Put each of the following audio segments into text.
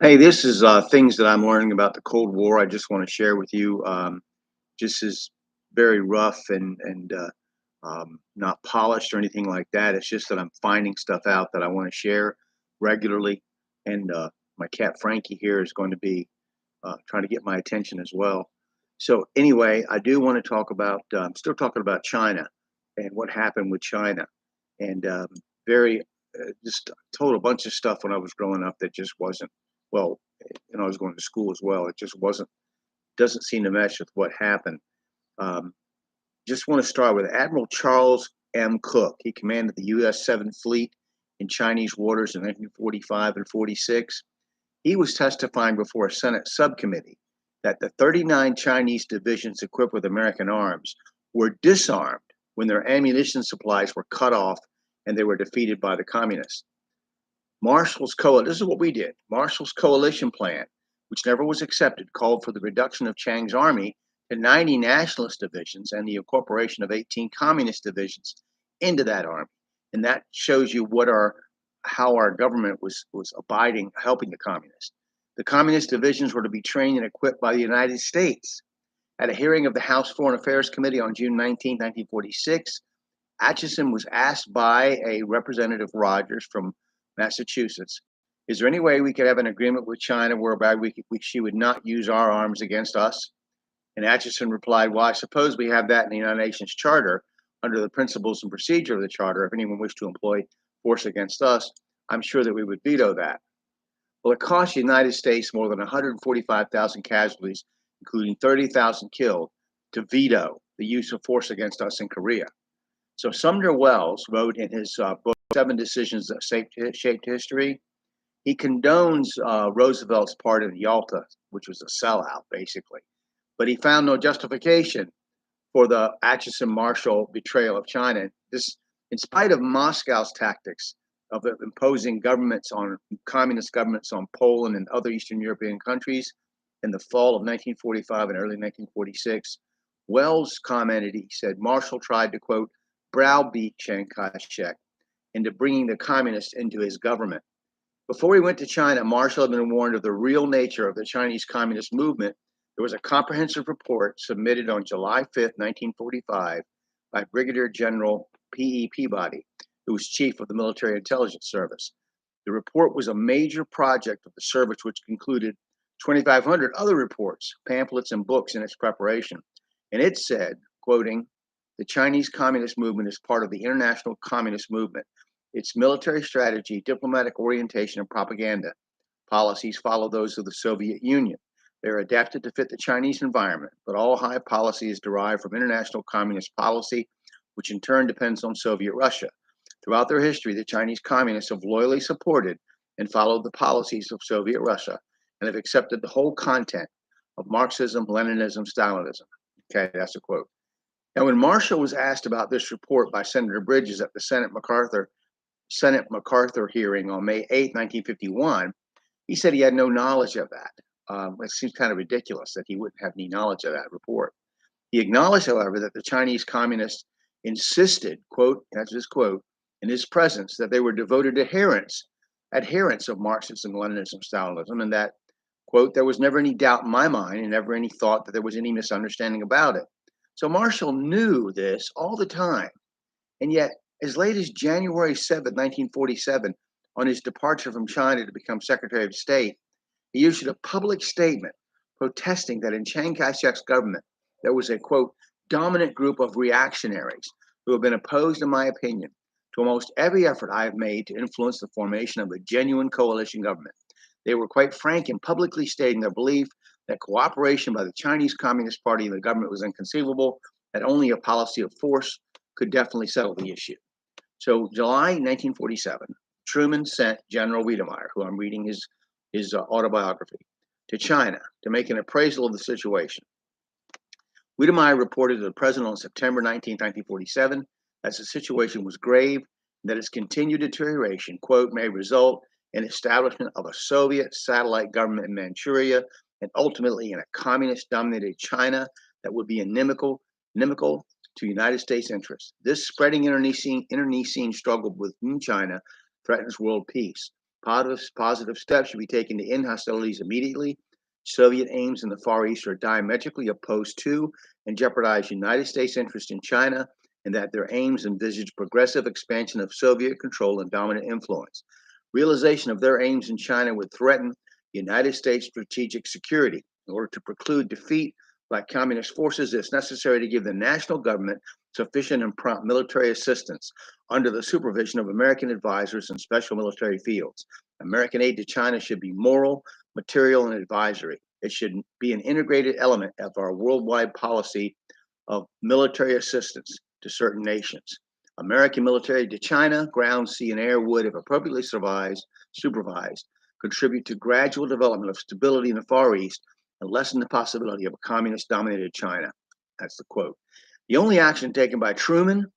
Hey, this is things that I'm learning about the Cold War. I just want to share with you. Just is very rough and not polished or anything like that. It's just that I'm finding stuff out that I want to share regularly. And my cat Frankie here is going to be trying to get my attention as well. So anyway, I do want to talk about. Still talking about China and what happened with China, and very just told a bunch of stuff when I was growing up that just wasn't well. I was going to school as well. It just wasn't doesn't seem to mesh with what happened. Um, just want to start with Admiral Charles M. Cooke. He commanded the U.S. 7th Fleet in Chinese waters in 1945 and 46. He was testifying before a Senate subcommittee that the 39 Chinese divisions equipped with American arms were disarmed when their ammunition supplies were cut off and they were defeated by the communists. This is what we did. Marshall's coalition plan, which never was accepted, called for the reduction of Chiang's army to 90 nationalist divisions and the incorporation of 18 communist divisions into that army. And that shows you how our government was abiding, helping the communists. The communist divisions were to be trained and equipped by the United States. At a hearing of the House Foreign Affairs Committee on June 19, 1946, Atchison was asked by a Representative Rogers from Massachusetts, is there any way we could have an agreement with China whereby she would not use our arms against us? And Atchison replied, well, I suppose we have that in the United Nations Charter under the principles and procedure of the Charter. If anyone wished to employ force against us, I'm sure that we would veto that. Well, it cost the United States more than 145,000 casualties, including 30,000 killed, to veto the use of force against us in Korea. So Sumner Wells wrote in his book, Seven Decisions That Shaped History, he condones Roosevelt's part in Yalta, which was a sellout, basically. But he found no justification for the Atchison-Marshall betrayal of China. This, in spite of Moscow's tactics of imposing communist governments on Poland and other Eastern European countries in the fall of 1945 and early 1946, Wells commented, he said, Marshall tried to, quote, browbeat Chiang Kai-shek into bringing the communists into his government. Before he went to China, Marshall had been warned of the real nature of the Chinese Communist movement. There was a comprehensive report submitted on July 5th, 1945, by Brigadier General P.E. Peabody, who was chief of the Military Intelligence Service. The report was a major project of the service, which included 2,500 other reports, pamphlets, and books in its preparation. And it said, quoting, the Chinese Communist movement is part of the international communist movement. Its military strategy, diplomatic orientation, and propaganda policies follow those of the Soviet Union. They are adapted to fit the Chinese environment, but all high policy is derived from international communist policy, which in turn depends on Soviet Russia. Throughout their history, the Chinese communists have loyally supported and followed the policies of Soviet Russia and have accepted the whole content of Marxism, Leninism, Stalinism. Okay, that's a quote. Now, when Marshall was asked about this report by Senator Bridges at the Senate MacArthur hearing on May 8, 1951, he said he had no knowledge of that. It seems kind of ridiculous that he wouldn't have any knowledge of that report. He acknowledged, however, that the Chinese communists insisted, quote, that's his quote, in his presence, that they were devoted adherents of Marxism, Leninism, Stalinism, and that, quote, there was never any doubt in my mind and never any thought that there was any misunderstanding about it. So Marshall knew this all the time. And yet, as late as January 7, 1947, on his departure from China to become Secretary of State, he issued a public statement protesting that in Chiang Kai-shek's government, there was a, quote, dominant group of reactionaries who have been opposed, in my opinion, to almost every effort I have made to influence the formation of a genuine coalition government. They were quite frank in publicly stating their belief that cooperation by the Chinese Communist Party and the government was inconceivable, that only a policy of force could definitely settle the issue. So July 1947, Truman sent General Wiedemeyer, who I'm reading his autobiography, to China to make an appraisal of the situation. Wiedemeyer reported to the president on September 19, 1947, that the situation was grave and that its continued deterioration, quote, may result in establishment of a Soviet satellite government in Manchuria and ultimately in a communist-dominated China that would be inimical to United States interests. This spreading internecine struggle within China threatens world peace. Positive steps should be taken to end hostilities immediately. Soviet aims in the Far East are diametrically opposed to and jeopardize United States interest in China, and that their aims envisage progressive expansion of Soviet control and dominant influence. Realization of their aims in China would threaten United States strategic security. In order to preclude defeat by communist forces, it's necessary to give the national government sufficient and prompt military assistance under the supervision of American advisors in special military fields. American aid to China should be moral, material, and advisory. It should be an integrated element of our worldwide policy of military assistance to certain nations. American military to China, ground, sea, and air would, if appropriately supervised, contribute to gradual development of stability in the Far East and lessen the possibility of a communist-dominated China. That's the quote. The only action taken by Truman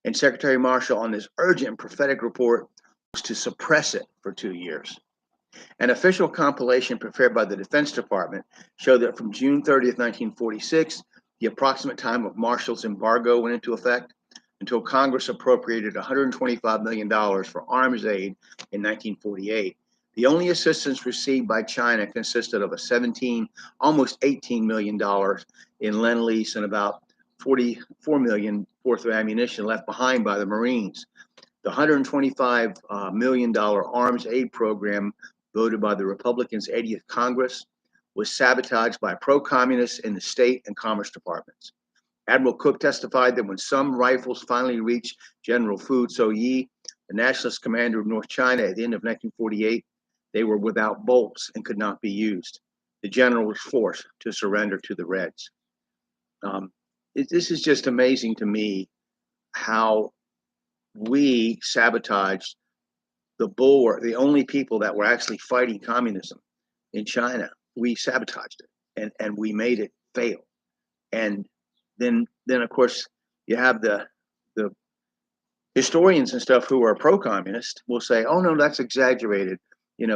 and Secretary Marshall on this urgent and prophetic report was to suppress it for 2 years. An official compilation prepared by the Defense Department showed that from June 30th, 1946, the approximate time of Marshall's embargo went into effect, until Congress appropriated $125 million for arms aid in 1948. The only assistance received by China consisted of almost $18 million in Lend-Lease and about $44 million worth of ammunition left behind by the Marines. The $125 million arms aid program voted by the Republicans' 80th Congress was sabotaged by pro-communists in the State and Commerce departments. Admiral Cooke testified that when some rifles finally reached General Fu So-yi, the nationalist commander of North China at the end of 1948, they were without bolts and could not be used. The general was forced to surrender to the Reds. This is just amazing to me how we sabotaged the only people that were actually fighting communism in China. We sabotaged it and we made it fail. And then of course you have the historians and stuff who are pro-communist will say, oh no, that's exaggerated.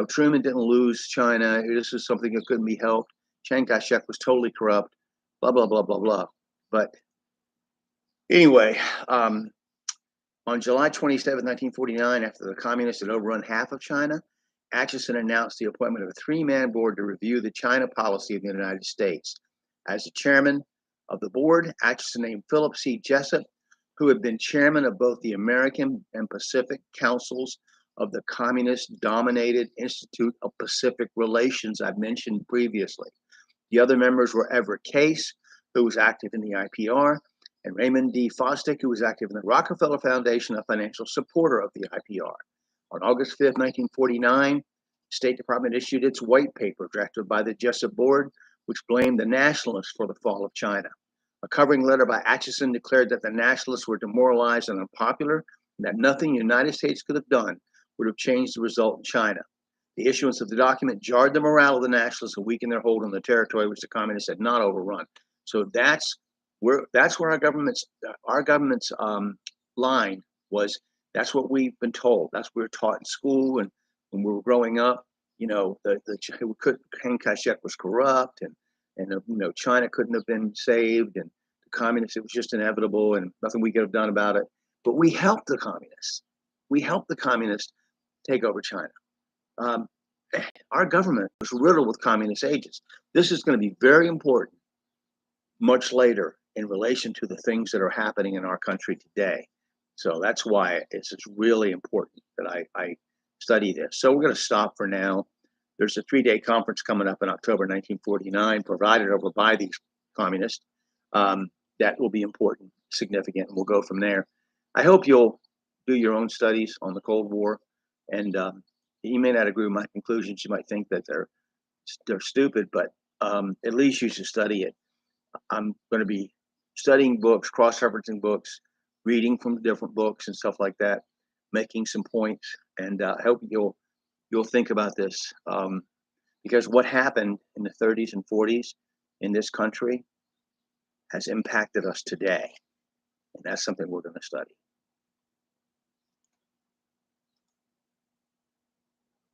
Truman didn't lose China. This is something that couldn't be helped. Chiang Kai-shek was totally corrupt, blah, blah, blah, blah, blah. But anyway, on July 27, 1949, after the communists had overrun half of China, Atchison announced the appointment of a three-man board to review the China policy of the United States. As the chairman of the board, Atchison named Philip C. Jessup, who had been chairman of both the American and Pacific Councils of the Communist-dominated Institute of Pacific Relations I've mentioned previously. The other members were Everett Case, who was active in the IPR, and Raymond D. Fosdick, who was active in the Rockefeller Foundation, a financial supporter of the IPR. On August 5th, 1949, the State Department issued its white paper drafted by the Jessup Board, which blamed the nationalists for the fall of China. A covering letter by Atchison declared that the nationalists were demoralized and unpopular, and that nothing the United States could have done would have changed the result in China. The issuance of the document jarred the morale of the nationalists and weakened their hold on the territory which the communists had not overrun. So that's where our government's line was. That's what we've been told. That's what we were taught in school and when we were growing up. Chiang Kai-shek was corrupt, and China couldn't have been saved, and the communists, it was just inevitable, and nothing we could have done about it. But we helped the communists. We helped the communists take over China. Our government was riddled with communist agents. This is going to be very important much later in relation to the things that are happening in our country today. So that's why it's really important that I study this. So we're going to stop for now. There's a 3-day conference coming up in October 1949, provided over by these communists. That will be important, significant, and we'll go from there. I hope you'll do your own studies on the Cold War, and you may not agree with my conclusions. You might think that they're stupid, but at least you should study it. I'm going to be studying books, cross-referencing books, reading from different books and stuff like that, making some points, and I hope you'll think about this, because what happened in the 30s and 40s in this country has impacted us today, and that's something we're going to study.